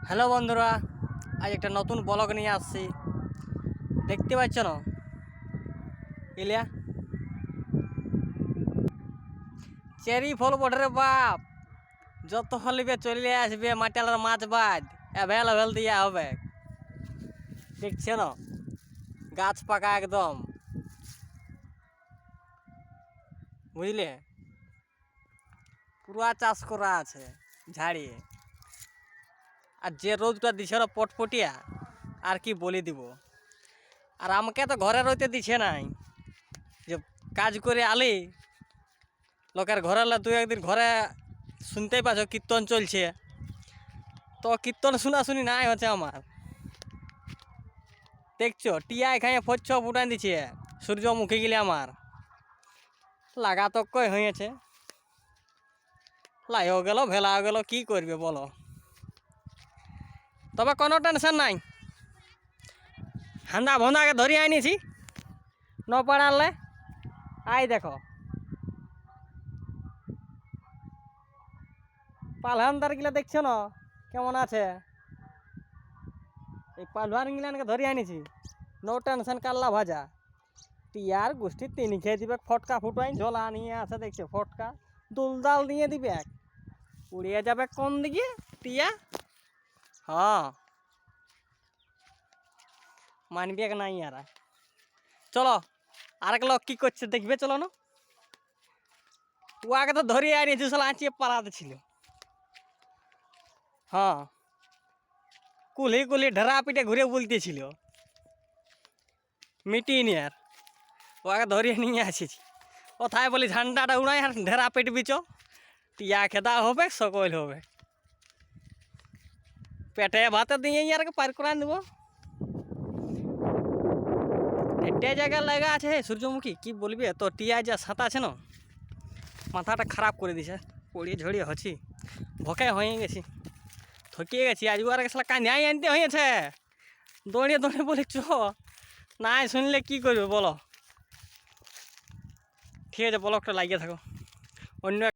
Hello বন্ধুরা, আজ একটা নতুন ব্লগ নিয়ে আসছি। দেখতে পাচ্ছ না ইলিয়া চেরি ফল বটে বাপ, যত হলিবে চলে আসবে মাটালার মাছ বাদ অ্যাভেলেবেল দিয়া হবে। দেখছে না গাছ পাকা একদম, বুঝলে পুরা চাষ করা আছে ঝাড়িয়ে। আর যে রোদটা দিছে না পটপটিয়া, আর কি বলে দিব। আর আমাকে তো ঘরে রইতে দিছে নাই, যে কাজ করে আলি লোকের ঘরে দুই একদিন ঘরে শুনতেই পাচ্ছ কীর্তন চলছে, তো কীর্তন শোনাশুনি নাই হচ্ছে আমার। দেখছো টিয়া এখানে ফচ্ছ ফুটান দিছে, সূর্যমুখী গেলে আমার লাগাতকই হয়েছে। লাইও গেল ভেলাও গেল, কি করবে বলো। তবে কোনো টেনশন নাই, হান্দা ভন্দাকে ধরে আনিছি ন পাড়ালে। আই দেখো পালহানদার গিলা দেখছো না কেমন আছে। এই পালহান গিলানকে ধরে আনিছি, নো টেনশন। কাল্লা ভাজা টিয়ার গোষ্ঠী তিনি খেয়ে দিবে, ফটকা ফুটাই ঝোলা নিয়ে আছে দেখছো, ফটকা দুলদাল দিয়ে দিবে, উড়িয়ে যাবে কোন দিকে টিয়া। হ্যাঁ মানবে নাই আর। চলো আরেক লোক কি করছে দেখবে, চলো না। ও আগে তো ধরিয়ে আনিয়েছি, সালা আঁচিয়ে পালাতে ছিল। হ্যাঁ কুলি কুলি ঢেরা পিঠে ঘুরে বলতেছিল মিটিনি। আর ও আগে ধরিয়ে নিয়ে আসিছি, কোথায় বলি ঝান্ডাটা উড়াই আর ঢেরা পেট বিচ টিয়া খেদা হবে, সকল হবে। পেটে ভাতে দিয়ে আর পার করে দেবো। একটা জায়গায় লাগা আছে সূর্যমুখী, কি বলবি। তো টিয়া যা সাঁতা আছে না, মাথাটা খারাপ করে দিছে, পড়িয়ে ঝড়িয়ে হচ্ছি, ভকে হয়ে গেছি, থকিয়ে গেছি। আজ আর গেছিলা কান্দাই আনতে হয়েছে, দৌড়িয়ে দৌড়িয়ে বলি চ, নাই শুনলে কি করবে বলো। ঠিক আছে ব্লগটা লাগিয়ে থাকো, অন্য